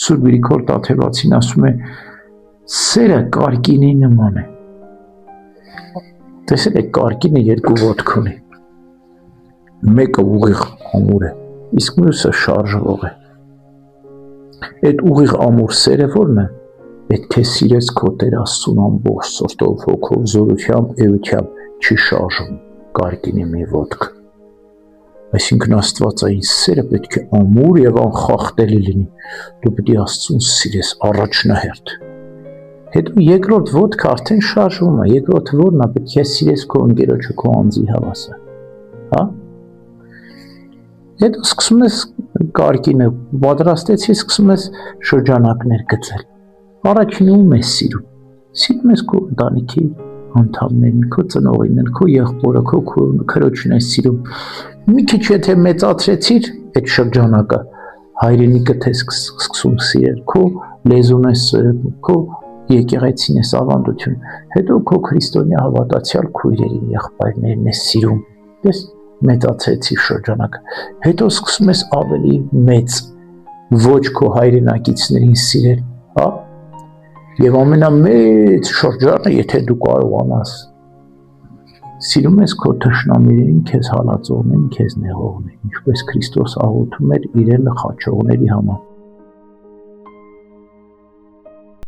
Սուրբ Գրիգոր Տաթևացին ասում է, սերը կարկինի նման է։ Տեսել եք, կարկինը երկու ոտք ունի։ Մեկը ուղիղ ամուր է, իսկ մյուսը շարժվող է։ Այդ ուղիղ ամուր սերը ո՞րն է։ Այդ թե սիրես քո Տեր Աստծուն ամբողջ սրտով, հոգով, զորությամբ, էությամբ, չի շարժվում, կարկինի մի ոտք։ Այսինքն Աստվածային սերը պետք է ամուր եւ անխախտելի լինի։ Դու պետք է Աստծուն սիրես առաջնահերթ։ Հետո երկրորդ ոտքը արդեն շարժվում է, երկրորդը ո՞րն է, պետք է սիրես քո ընկերոջը, քո անձի հավասար։ Հա։ Հետո սկսում ես կարկինը պատրաստեցի, սկսում ես շրջանակներ գծել։ Առաջինը ում ես սիրում։ Սիրում ես քո ընտանիքի անդամներին, քո ծնողին, քո եղբորը, քո քրոջն ես սիրում։ Մի քիչ եթե մեծացրեցիր այդ շրջանակը, հայրենիքդ ես սկսում սիրել, քո լեզուն ես սիրում, քո եկեղեցին ես ավանդություն, հետո քո քրիստոնյա հավատացյալ քույրերին, եղբայրներին ես սիրում։ Ես մեծացրեցի շրջանակը։ Հետո սկսում ես ավելի մեծ ոչ քո հայրենակիցներին սիրել, հա։ Եվ ամենամեծ շրջանը, եթե դու կարողանաս, սիրում ես քո թշնամիներին, քեզ հալածողներին, քեզ նեղողներին, ինչպես Քրիստոս աղոթում էր իր լխաչողների համար։